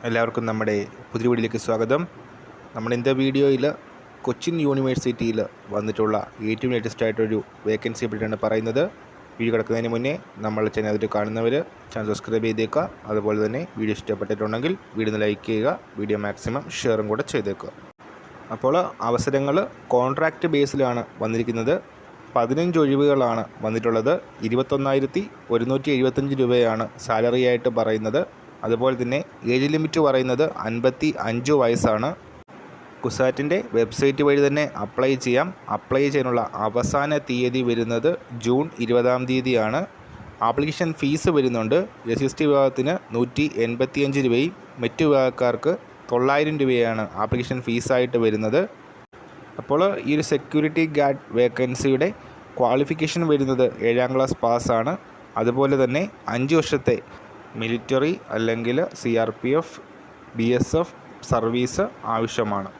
എല്ലാവർക്കും നമ്മുടെ പുതിയ വീഡിയോയിലേക്ക് സ്വാഗതം. നമ്മൾ ഇന്നത്തെ വീഡിയോയിൽ കൊച്ചിൻ യൂണിവേഴ്സിറ്റിയിൽ വന്നിട്ടുള്ള ഏറ്റവും ലേറ്റസ്റ്റ് ആയിട്ടൊരു വേക്കൻസിയെ പറ്റിയാണ് പറയുന്നത്. വീഡിയോ കിടക്കുന്നതിന് മുന്നേ നമ്മൾ ചാനൽ അതിൽ കാണുന്നവർ ചാനൽ സബ്സ്ക്രൈബ് ചെയ്തേക്കുക. അതുപോലെ തന്നെ വീഡിയോ ഇഷ്ടപ്പെട്ടിട്ടുണ്ടെങ്കിൽ വീഡിയോ ലൈക്ക് ചെയ്യുക, വീഡിയോ മാക്സിമം ഷെയറും കൂടെ ചെയ്തേക്കുക. അപ്പോൾ അവസരങ്ങൾ കോൺട്രാക്റ്റ് ബേസിലാണ് വന്നിരിക്കുന്നത്. 15 ഒഴിവുകളാണ് വന്നിട്ടുള്ളത്. 21,175 രൂപയാണ് സാലറി ആയിട്ട് പറയുന്നത്. അതുപോലെ തന്നെ ഏജ് ലിമിറ്റ് പറയുന്നത് 55 വയസ്സാണ്. കുസാറ്റിൻ്റെ വെബ്സൈറ്റ് വഴി തന്നെ അപ്ലൈ ചെയ്യാം. അപ്ലൈ ചെയ്യാനുള്ള അവസാന തീയതി വരുന്നത് ജൂൺ 20-ാം തീയതിയാണ്. ആപ്ലിക്കേഷൻ ഫീസ് വരുന്നുണ്ട്. SC വിഭാഗത്തിന് 185 രൂപയും മറ്റു വിഭാഗക്കാർക്ക് 900 രൂപയാണ് ആപ്ലിക്കേഷൻ ഫീസായിട്ട് വരുന്നത്. അപ്പോൾ ഈ ഒരു സെക്യൂരിറ്റി ഗാർഡ് വേക്കൻസിയുടെ ക്വാളിഫിക്കേഷൻ വരുന്നത് 7ാം ക്ലാസ് പാസ്സാണ്. അതുപോലെ തന്നെ 5 വർഷത്തെ മിലിറ്ററി അല്ലെങ്കിൽ CRPF BSF സർവീസ് ആവശ്യമാണ്.